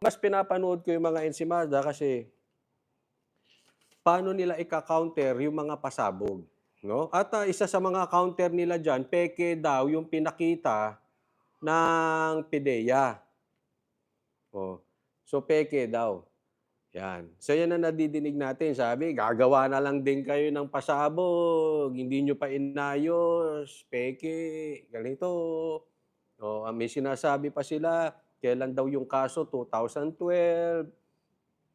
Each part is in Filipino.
Mas pinapanood ko yung mga ensimada kasi paano nila ika-counter yung mga pasabog, 'no? At, isa sa mga counter nila diyan, peke daw yung pinakita ng PIDEA. Oh, so peke daw, 'yan. So 'yan ang nadidinig natin, sabi gagawa na lang din kayo ng pasabog, hindi niyo pa inayos, peke, ganito. Oh, may sinasabi pa sila, kailan daw yung kaso, 2012.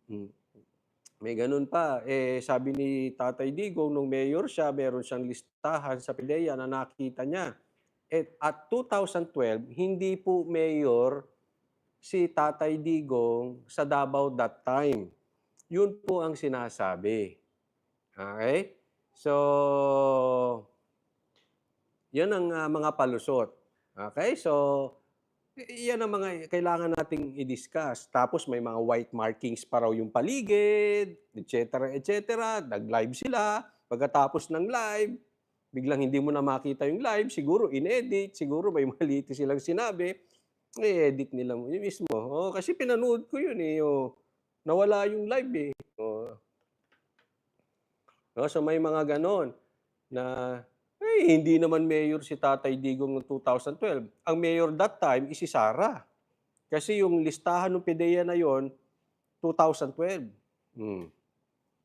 Hmm. May gano'n pa, sabi ni Tatay Digong nung mayor siya, meron siyang listahan sa PIDEA na nakita niya. At 2012, hindi po mayor si Tatay Digong sa Davao that time. Yun po ang sinasabi, okey? So, yun ang, mga palusot, okey? So, yan ang mga kailangan nating i-discuss. Tapos may mga white markings pa raw yung paligid, et cetera. Nag-live sila, pagkatapos ng live, biglang hindi mo na makita yung live, siguro inedit, siguro may mali silang sinabi, i-edit nila yun mismo. Oo, kasi pinanood ko yun, nawala yung live, eh. Oo, so may mga gano'n na, hindi naman mayor si Tatay Digong noong 2012. Ang mayor that time is si Sara. Kasi yung listahan ng PIDEA na yon, 2012. Hmm.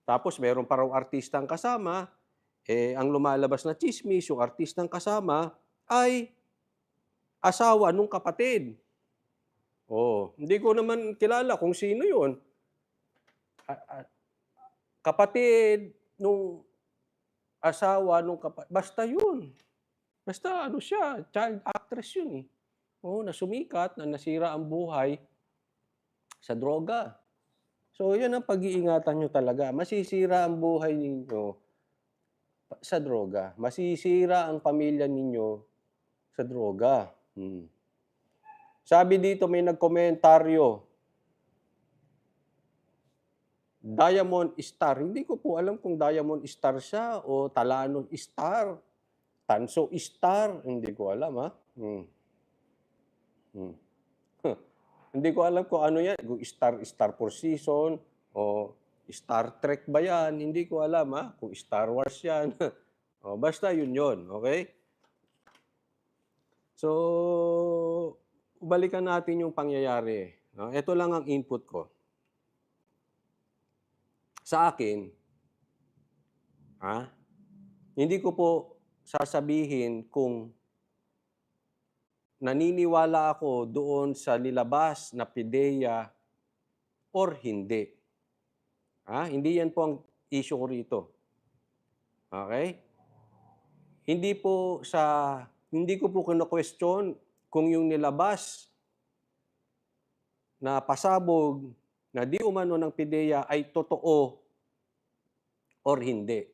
Tapos meron pa raw artistang kasama, ang lumalabas na tsismis, yung artistang kasama ay asawa nung kapatid. Oh, hindi ko naman kilala kung sino yun. A kapatid nung asawa nung basta yun. Basta ano siya, child actress yun, eh. Oo, na sumikat, na nasira ang buhay sa droga. So, 'yan ang pag-iingatan niyo talaga. Masisira ang buhay ninyo sa droga. Masisira ang pamilya ninyo sa droga. Sabi dito may nagkomentaryo, Diamond Star. Hindi ko po alam kung Diamond Star siya o Talano Star, Tanso Star, hindi ko alam, Hmm. Hindi ko alam kung ano 'yan, kung Star Four Seasons o Star Trek ba 'yan, hindi ko alam, kung Star Wars 'yan. Oh, basta 'yun, okey? So, balikan natin yung pangyayari, 'no? Ito lang ang input ko. Sa akin, ah, hindi ko po sasabihin kung naniniwala ako doon sa nilabas na PIDEA or hindi, Hindi 'yan po ang issue ko rito, okey? Hindi po sa hindi ko po kino-question kung yung nilabas na pasabog na di umano ng PIDEA ay totoo or hindi.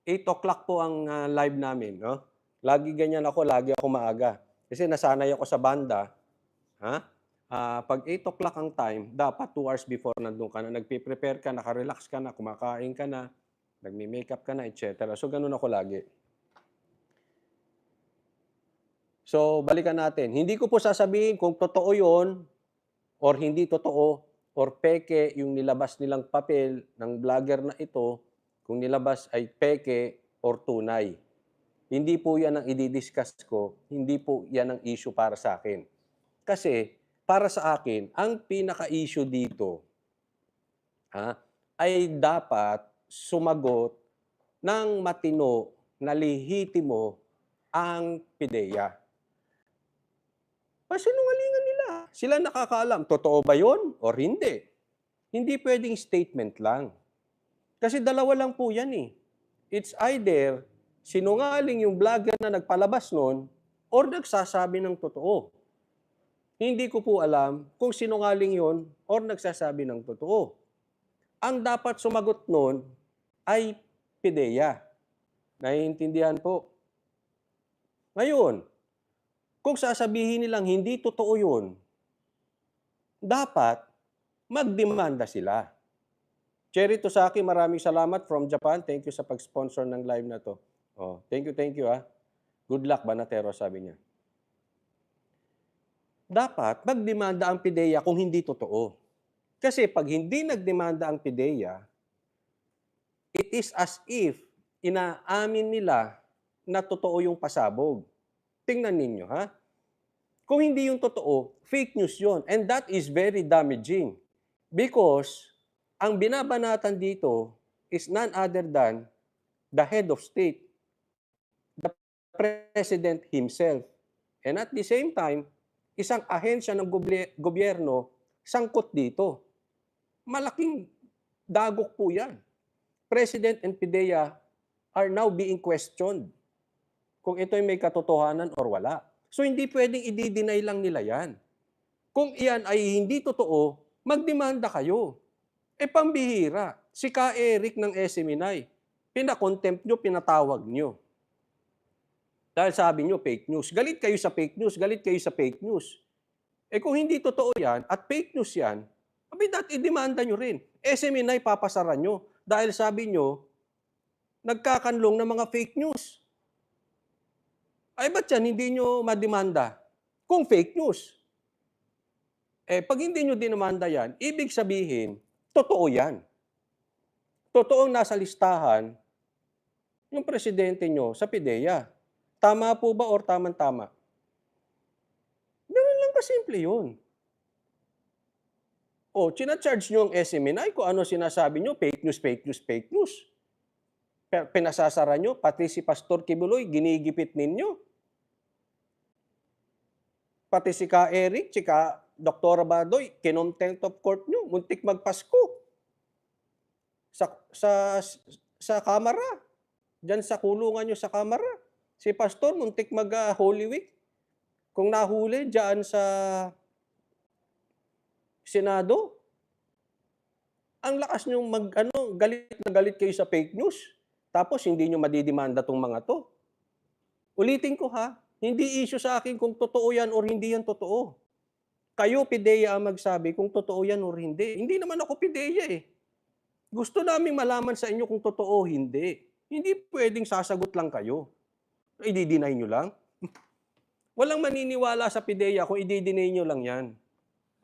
8 o'clock po ang, live namin, 'no? Lagi ganyan ako, lagi ako maaga. Kasi nasanay ako sa banda, 'pag 8 o'clock ang time, dapat 2 hours before nandun ka na, nagpe-prepare ka, naka-relax ka na, kumakain ka na, nagme-makeup ka na, et cetera. So, gano'n ako lagi. So, balikan natin. Hindi ko po sasabihin kung totoo 'yon or hindi totoo or peke yung nilabas nilang papel ng vlogger na ito, kung nilabas ay peke or tunay. Hindi po 'yan ang idi-discuss ko, hindi po 'yan ang issue para sa akin. Kasi para sa akin, ang pinaka-issue dito, ay dapat sumagot ng matino na lehitimo ang PIDEA. Pasinungalingan nila. Sila nakakaalam, totoo ba 'yon or hindi. Hindi puwedeng statement lang. Kasi dalawa lang po 'yan, eh. It's either sinungaling yung vlogger na nagpalabas nun or nagsasabi ng totoo. Hindi ko po alam kung sinungaling 'yon or nagsasabi ng totoo. Ang dapat sumagot nun ay PIDEA. Naiintindihan po? Ngayon, kung sasabihin nilang hindi totoo 'yun, dapat magdemanda sila. Cherry Tosaki, maraming salamat from Japan. Thank you sa pag-sponsor ng live na 'to. Oh, thank you, Good luck Banatero, sabi niya. dapat magdemanda ang PIDEA kung hindi totoo. Kasi 'pag hindi nagdemanda ang PIDEA, it is as if inaamin nila na totoo yung pasabog. Tingnan ninyo, ha? Kung hindi yung totoo, fake news yun, and that is very damaging. Because ang binabanatan dito is none other than the head of state, the president himself. And at the same time, isang ahensya ng gobyerno sangkot dito. Malaking dagok po yan. President and PIDEA are now being questioned kung ito'y may katotohanan or wala. So hindi pwedeng i-deny lang nila yan. Kung iyan ay hindi totoo, magdemanda kayo. Pambihira. Si Ka Eric ng SMNI, pinakontempt nyo, pinatawag nyo. Dahil sabi nyo, fake news. Galit kayo sa fake news, galit kayo sa fake news. Kung hindi totoo yan at fake news yan, i-demanda nyo rin. SMNI papasaran nyo. Dahil sabi nyo, nagkakanlong ng mga fake news. Ba't yan hindi nyo mademanda? Kung fake news. Pag hindi nyo dinemanda yan, ibig sabihin, totoo yan. Totoong nasa listahan yung presidente nyo sa PIDEA. Tama po ba or tamang-tama? Ganun lang kasimple yun. China-charge nyo ang SMNI kung ano sinasabi nyo, fake news, fake news, fake news. Pinasasara nyo, pati si Pastor Kibuloy, ginigipit ninyo. Pati si Ka Eric, si Ka Dr. Badoy, kinontempt of court nyo, muntik magpasko. Sa kamara, dyan sa kulungan nyo sa kamara. Si Pastor, muntik mag-Holy Week. Kung nahuli, dyan sa Senado, ang lakas nyo galit na galit kayo sa fake news. Tapos hindi nyo madidemanda tong mga to. Ulitin ko ha, hindi issue sa akin kung totoo yan or hindi yan totoo. Kayo, PIDEA, ang magsabi kung totoo yan or hindi. Hindi naman ako PIDEA eh. Gusto naming malaman sa inyo kung totoo o hindi. Hindi pwedeng sasagot lang kayo. I-deny nyo lang. Walang maniniwala sa PIDEA kung i-deny nyo lang yan.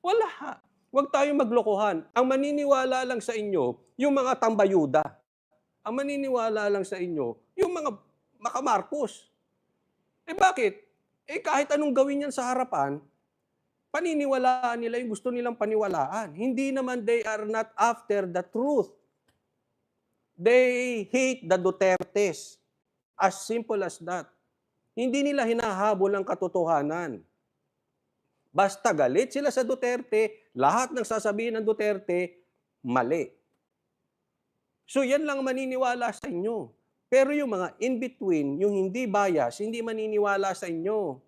Wala. Huwag tayong maglokohan. Ang maniniwala lang sa inyo, yung mga tambayuda. Ang maniniwala lang sa inyo, yung mga makamarkos. Bakit? Kahit anong gawin yan sa harapan, paniniwalaan nila yung gusto nilang paniwalaan. Hindi naman they are not after the truth. They hate the Dutertes. As simple as that. Hindi nila hinahabol ang katotohanan. Basta galit sila sa Duterte, lahat ng sasabihin ng Duterte, mali. So yan lang maniniwala sa inyo. Pero yung mga in-between, yung hindi bias, hindi maniniwala sa inyo.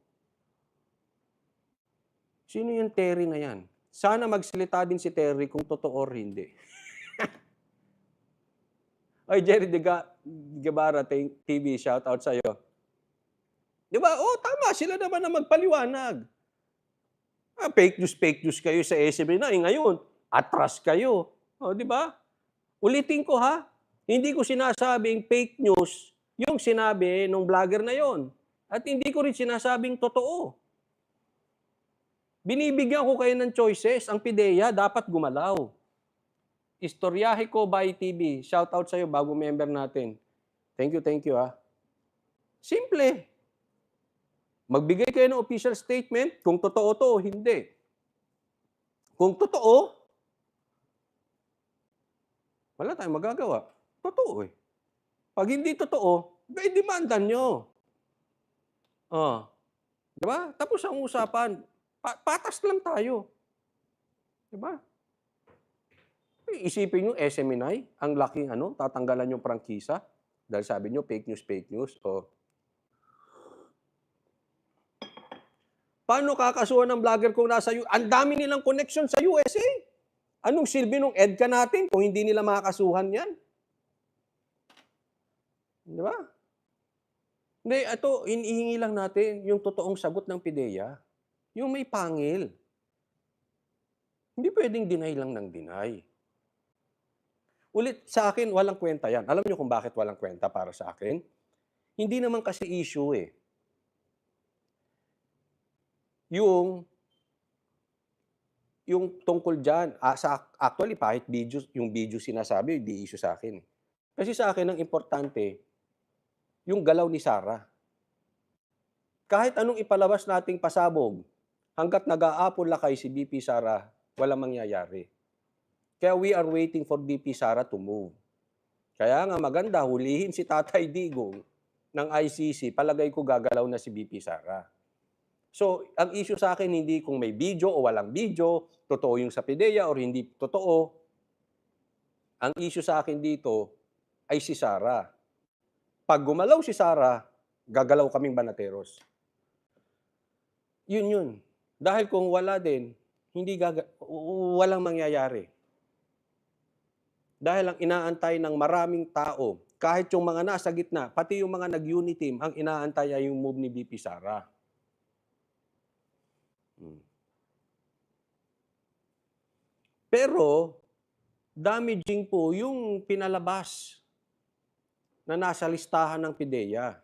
Sino yung Terry na yan? Sana magsalita din si Terry kung totoo or hindi. Ay, Jerry Guevara TV, shout out sa'yo. Di ba? Tama, sila naman na magpaliwanag. Fake news kayo sa SMNI. Ngayon, atras kayo. Di ba? Ulitin ko ha, hindi ko sinasabing fake news yung sinabi ng vlogger na yon. At hindi ko rin sinasabing totoo. Binibigyan ko kayo ng choices. Ang PIDEA dapat gumalaw. Istoryahe ko by TV. Shout out sa'yo, bago member natin. Thank you ha. Simple. Magbigay kayo ng official statement kung totoo to o hindi. Kung totoo, wala tayong magagawa. Totoo eh. Pag hindi totoo, i-demandan nyo. Diba? Tapos ang usapan, patas lang tayo. Diba? Isipin nyo, SMNI, ang laking tatanggalan yung prangkisa. Dahil sabi nyo, fake news. Paano kakasuhan ng vlogger kung nasa US? Ang dami nilang connection sa USA. Anong silbi nung EDCA natin kung hindi nila makakasuhan yan? Di ba? Hindi, ito, inihingi lang natin yung totoong sagot ng PIDEA. Yung may pangil. Hindi pwedeng deny lang ng deny. Ulit, sa akin, walang kwenta yan. Alam niyo kung bakit walang kwenta para sa akin? Hindi naman kasi issue eh. Yung yung tungkol diyan, actually kahit video yung video sinasabi, di issue sa'kin, eh. Kasi sa akin ang importante, yung galaw ni Sarah. Kahit anong ipalabas nating pasabog, hangga't nag-aapon lakay si VP Sara, walang mangyayari. Kaya we are waiting for VP Sara to move. Kaya nga maganda, hulihin si Tatay Digong ng ICC, palagay ko gagalaw na si VP Sara. So, ang issue sa akin, hindi kung may video o walang video, totoo yung sa PIDEA or hindi totoo. Ang issue sa akin dito ay si Sara. Pag gumalaw si Sara, gagalaw kaming Banateros. Yun. Dahil kung wala din, walang mangyayari. Dahil ang inaantay ng maraming tao, kahit yung mga nasa gitna, pati yung mga nag-unity team, ang inaantay ay yung move ni VP Sara. Pero, damaging po yung pinalabas na nasa listahan ng PIDEA.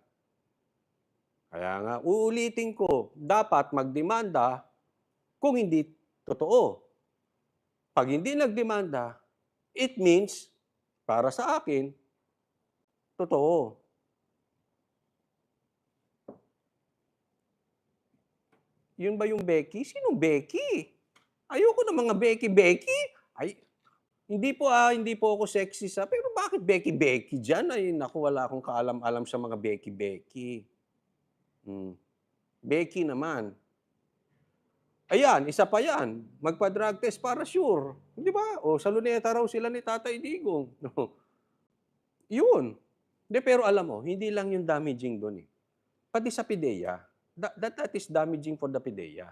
Kaya nga, uulitin ko, dapat magdemanda kung hindi totoo. Pag hindi nagdemanda, it means, para sa akin, totoo. Yun ba yung Becky? Sinong Becky? Ayoko ng mga Becky. Ay, hindi po ako sexist, pero bakit Becky dyan? Ay, naku, wala akong kaalam-alam sa mga Becky. Becky naman. Ayan, isa pa yan. Magpa-drug test para sure. Di ba? O, sa Luneta raw sila ni Tatay Digong. Yun. Pero alam mo, hindi lang yung damaging doon eh. Pati sa PIDEA. That is damaging for the PIDEA.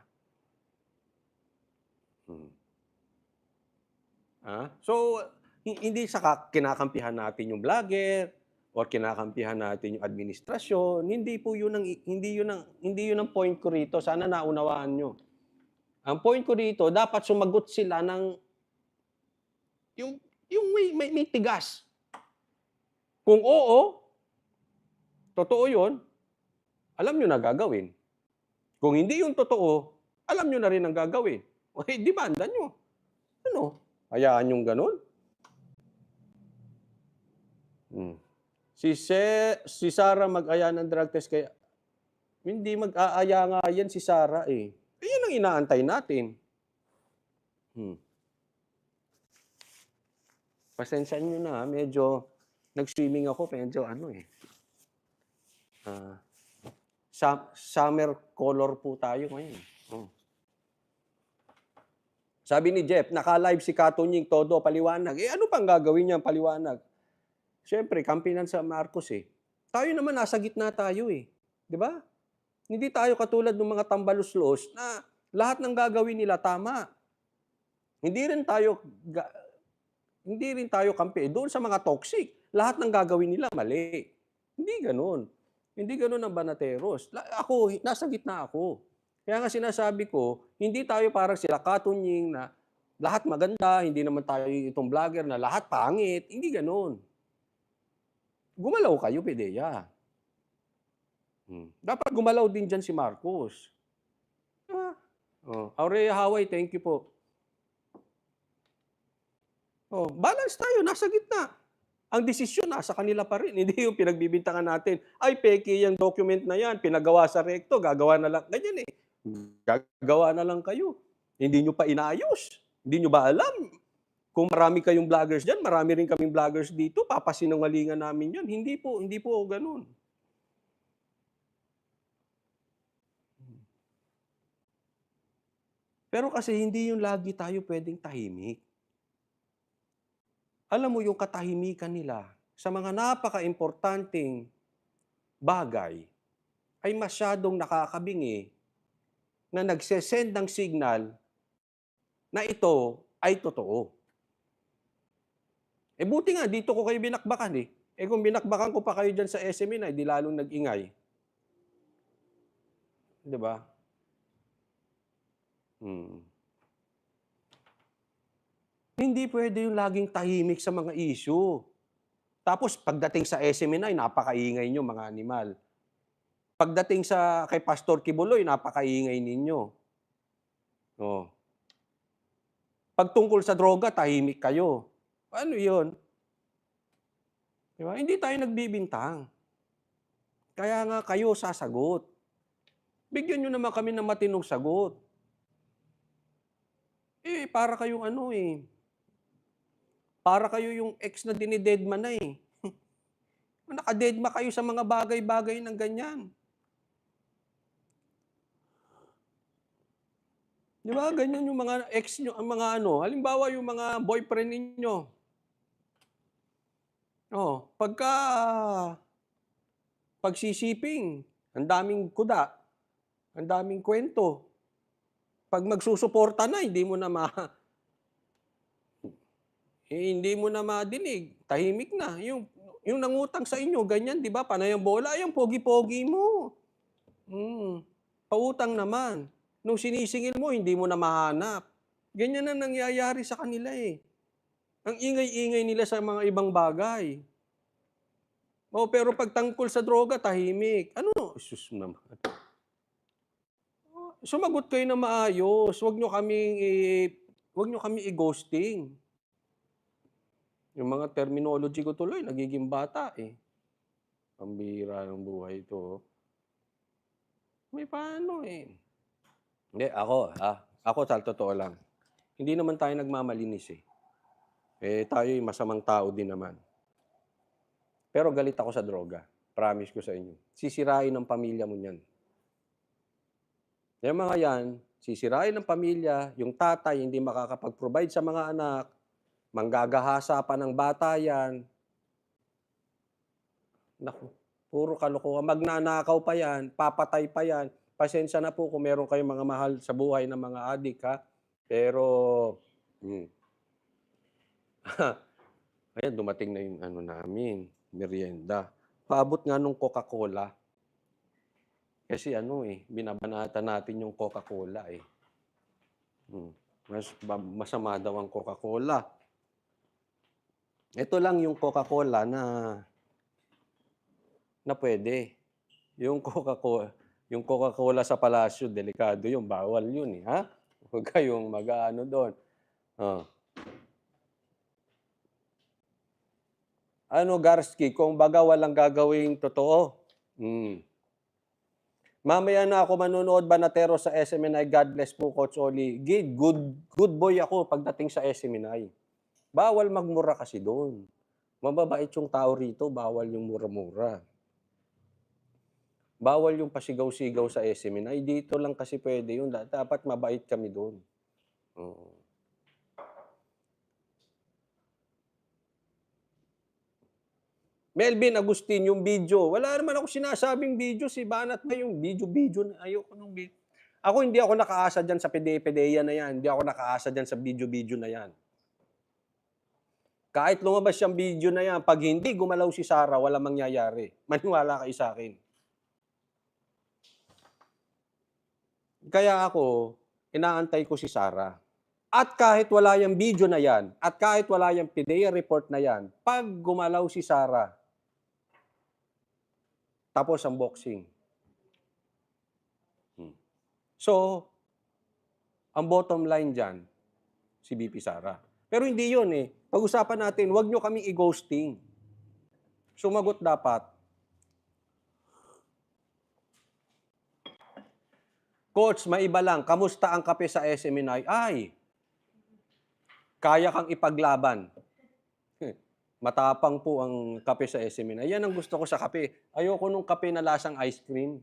So, hindi sa kinakampihan natin yung vlogger or kinakampihan natin yung administrasyon. Hindi yun ang point ko rito. Sana naunawaan nyo. Ang point ko rito, dapat sumagot sila ng yung may tigas. Kung oo, totoo yun, alam nyo na gagawin. Kung hindi yung totoo, alam nyo na rin ang gagawin. Okay, demanda nyo. Ano? Hayaan yung ganun? Si Sara mag-aya ng drug test, kaya hindi mag-aaya nga yan si Sara eh. Yan ang inaantay natin. Pasensya nyo na, medyo nag-swimming ako, medyo summer color po tayo ngayon. Sabi ni Jeff, naka-live si Katunying, todo paliwanag. Ano pang gagawin niya paliwanag? Siyempre, kampinan sa Marcos eh. Tayo naman, nasa gitna tayo eh. Di ba? Hindi tayo katulad ng mga tambaluslos na lahat ng gagawin nila tama. Hindi rin tayo kampi. Doon sa mga toxic, lahat ng gagawin nila mali. Hindi ganun. Hindi ganun ang Banateros. Ako, nasa gitna ako. Kaya nga sinasabi ko, hindi tayo parang sila Katunying na lahat maganda, hindi naman tayo itong vlogger na lahat pangit. Hindi ganun. Gumalaw kayo, PIDEA. Dapat gumalaw din dyan si Marcos. Aurea Haway, thank you po. Balance tayo, nasa gitna. Ang desisyon nasa kanila pa rin. Hindi yung pinagbibintangan natin, ay peke yung document na yan, pinagawa sa recto, gagawa na lang. Ganyan eh. Gagawa na lang kayo. Hindi nyo pa inaayos. Hindi nyo ba alam? Kung marami kayong vloggers dyan, marami rin kaming vloggers dito, papasinungalingan namin yan. Hindi po ganun. Pero kasi hindi yung lagi tayo pwedeng tahimik. Alam mo yung katahimikan nila sa mga napaka-importanting bagay ay masyadong nakakabingi na nagsesend ng signal na ito ay totoo. Buti nga, dito ko kayo binakbakan eh. Kung binakbakan ko pa kayo dyan sa SMNI, di lalong nag-ingay. Di ba? Hindi pwede yung laging tahimik sa mga issue. Tapos pagdating sa SMNI, napakaingay nyo mga animal. Pagdating kay Pastor Kibuloy, napakaingay ninyo. Pag tungkol sa droga, tahimik kayo. Paano yun? Di ba? Hindi tayo nagbibintang. Kaya nga kayo sasagot. Bigyan nyo naman kami ng matinong sagot. Para kayong para kayo yung ex na dinidedma na eh. Nakadedma kayo sa mga bagay-bagay ng ganyan. Di ba? Ganyan yung mga ex nyo, ang mga halimbawa yung mga boyfriend ninyo. Pagsisiping, ang daming kuda, ang daming kwento. Pag magsusuporta na, hindi mo na madinig, tahimik na. Yung nangutang sa inyo, ganyan, di ba? Panay ang bola, yung pogi-pogi mo. Pautang naman. Nung sinisingil mo, hindi mo na mahanap. Ganyan na nangyayari sa kanila eh. Ang ingay-ingay nila sa mga ibang bagay. Pero pag tungkol sa droga, tahimik. Sus naman. Sumagot kayo na maayos. Huwag nyo kami i-ghosting. Yung mga terminology ko tuloy, nagiging bata eh. Pambira ng buhay ito. May paano eh. Hindi, ako sa totoo lang. Hindi naman tayo nagmamalinis eh. Tayo'y masamang tao din naman. Pero galit ako sa droga. Promise ko sa inyo. Sisirain ng pamilya mo niyan. Yung mga yan, sisirain ng pamilya, yung tatay hindi makakapag-provide sa mga anak, manggagahasa pa ng bata yan. Naku, puro kalokohan. Magnanakaw pa yan, papatay pa yan. Pasensya na po kung meron kayong mga mahal sa buhay ng mga adik ha. Pero, ayan, dumating na yung namin, merienda. Paabot nga nung Coca-Cola. Kasi binabanatan natin yung Coca-Cola eh. Masama daw ang Coca-Cola. Ito lang yung Coca-Cola na pwede. Yung Coca-Cola sa palasyo, delikado yun, bawal yun eh, ha? Huwag kayong mag-aano doon. Garski, kung baga walang gagawing totoo. Mamaya na ako manonood Banatero sa SMNI. God bless po, Coach Oli. Good boy ako pagdating sa SMNI. Bawal magmura kasi doon. Mababait yung tao rito, bawal yung mura-mura. Bawal yung pasigaw-sigaw sa SMNI. Dito lang kasi pwede yun. Dapat mabait kami doon. Melvin Agustin, yung video. Wala naman ako sinasabing video. Si Banat na yung video. Ayoko nung video. Hindi ako nakaasa dyan sa pede-pedeya na yan. Hindi ako nakaasa dyan sa video na yan. Kahit lumabas yung video na yan, pag hindi gumalaw si Sarah, wala mangyayari. Maniwala kayo sa akin. Kaya ako, inaantay ko si Sarah. At kahit wala yung video na yan, at kahit wala yung PDEA report na yan, pag gumalaw si Sarah, tapos ang boxing. So, ang bottom line dyan, si BP Sara. Pero hindi yun eh. Pag-usapan natin, huwag nyo kaming i-ghosting. Sumagot dapat. Coach, maiba lang. Kamusta ang kape sa SMNI? Ay, kaya kang ipaglaban. Matapang po ang kape sa SMNI. Yan ang gusto ko sa kape. Ayoko nung kape na lasang ice cream.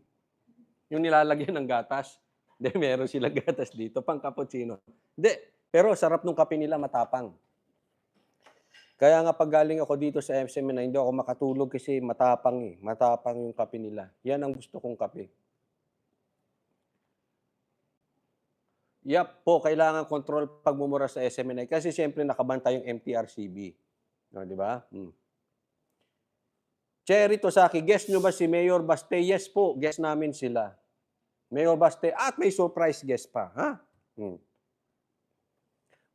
Yung nilalagyan ng gatas. Hindi, meron silang gatas dito, pang cappuccino. Hindi, pero sarap nung kape nila, matapang. Kaya nga pag galing ako dito sa SMNI, hindi ako makatulog kasi matapang eh. Matapang yung kape nila. Yan ang gusto kong kape. Yap po, kailangan control pagmumura sa SMNI kasi siyempre nakabantay yung MTRCB. Di ba? Cherry Tosaki, guest nyo ba si Mayor Baste? Yes po, guest namin sila. Mayor Baste, at may surprise guest pa. Ha?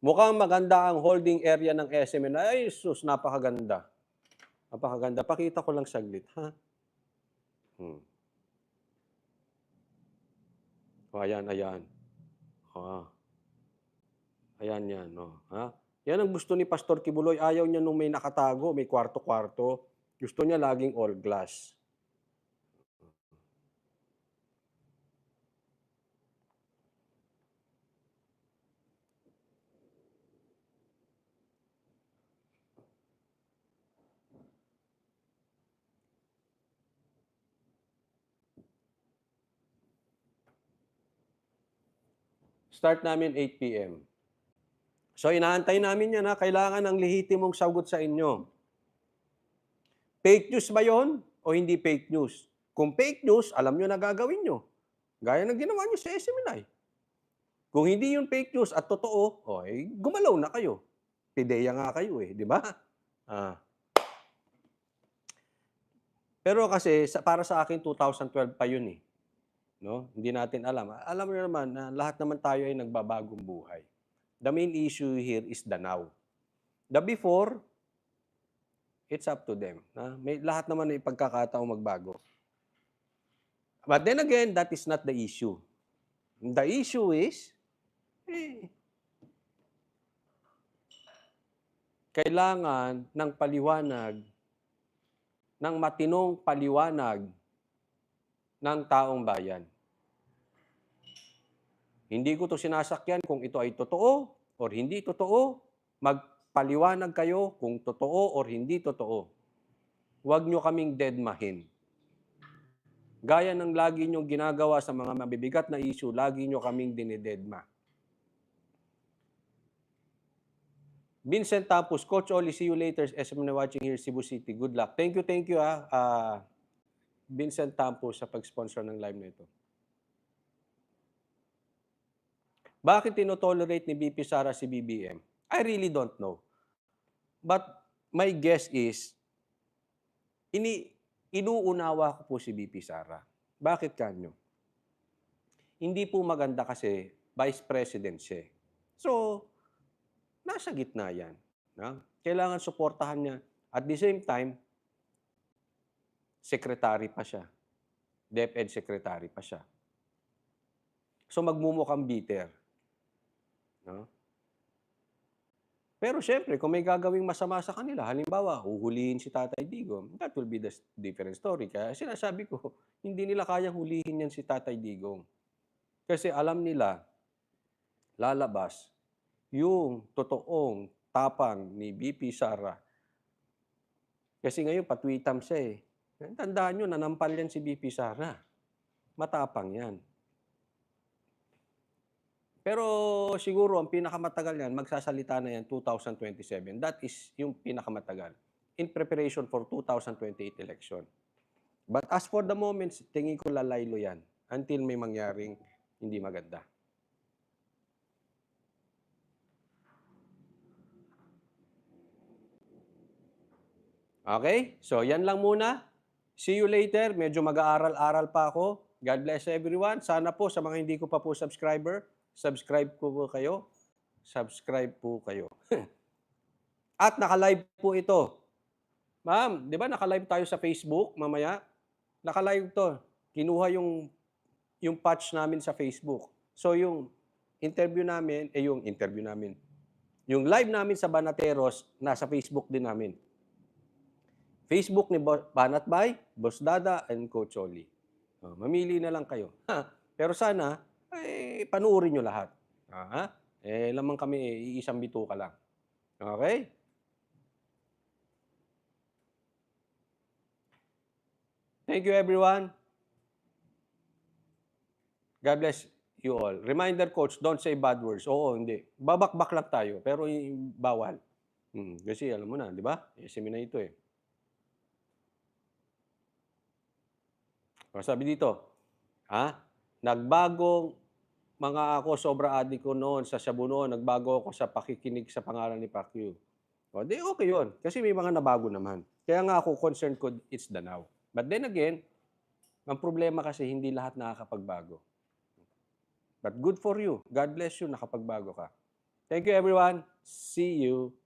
Mukhang maganda ang holding area ng SMNI. Ay, sus, napakaganda. Napakaganda. Pakita ko lang saglit, ha? Ayan. Ayan yan, oh, ha? Yan ang gusto ni Pastor Kibuloy, ayaw niya nung may nakatago, may kwarto-kwarto. Gusto niya laging all glass. Start namin 8 PM. So inaantay namin yan, ha, kailangan ng lehitimong sagot sa inyo. Fake news ba yon o hindi fake news? Kung fake news, alam nyo na gagawin nyo. Gaya ng ginawa nyo sa SMNI. Kung hindi yung fake news at totoo, gumalaw na kayo. Pideya nga kayo di ba? Ah. Pero kasi para sa akin 2012 pa yun no? Hindi natin alam. Alam mo naman na lahat naman tayo ay nagbabagong buhay. The main issue here is the now. The before, it's up to them. May lahat naman ay pagkakataong magbago. But then again, that is not the issue. The issue is, kailangan ng paliwanag, ng matinong paliwanag ng taong bayan. Hindi ko to sinasakyan kung ito ay totoo or hindi totoo. Magpaliwanag kayo kung totoo or hindi totoo. Huwag nyo kaming deadmahin. Gaya ng lagi nyong ginagawa sa mga mabibigat na issue, lagi nyo kaming dinidedma. Vincent Tampus, Coach Oli, see you later. SM na watching here, Cebu City. Good luck. Thank you, Vincent Tampus sa pag-sponsor ng live na ito. Bakit tinotolerate ni BP Sara si BBM? I really don't know. But my guess is, inuunawa ko po si BP Sara. Bakit kanyo? Hindi po maganda kasi Vice President siya. So, nasa gitna yan. Kailangan suportahan niya. At the same time, secretary pa siya. DepEd secretary pa siya. So, magmumukhang bitter. Pero syempre, kung may gagawing masama sa kanila, halimbawa, huhulihin si Tatay Digong, that will be the different story. Kaya sinasabi ko, hindi nila kaya hulihin yan si Tatay Digong. Kasi alam nila, lalabas yung totoong tapang ni BP Sara. Kasi ngayon, patwitam siya Tandaan nyo, nanampal yan si BP Sara. Matapang yan. Pero siguro, ang pinakamatagal yan, magsasalita na yan 2027. That is yung pinakamatagal in preparation for 2028 election. But as for the moment, tingin ko lalaylo yan until may mangyaring hindi maganda. Okay? So, yan lang muna. See you later. Medyo mag-aaral-aral pa ako. God bless everyone. Sana po sa mga hindi ko pa po subscriber, subscribe po kayo. Subscribe po kayo. At naka-live po ito. Ma'am, di ba naka-live tayo sa Facebook mamaya? Naka-live to. Kinuha yung patch namin sa Facebook. So yung interview namin, yung live namin sa Banateros, nasa Facebook din namin. Facebook ni Banat Bay, Boss Dada, and Coach Oli. Mamili na lang kayo. Pero sana, panuorin nyo lahat. Lamang kami, iisang bituka lang. Okay? Thank you, everyone. God bless you all. Reminder, Coach, don't say bad words. Oo, hindi. Babakbak lang tayo, pero bawal. Kasi alam mo na, di ba? Seminar ito Sabi dito, nagbagong mga ako, sobra adik ko noon sa Shabu noon, nagbago ako sa pakikinig sa pangalan ni Pacquiao. Di okay yun. Kasi may mga nabago naman. Kaya nga ako, concerned ko, it's the now. But then again, ang problema kasi hindi lahat nakakapagbago. But good for you. God bless you, nakapagbago ka. Thank you, everyone. See you.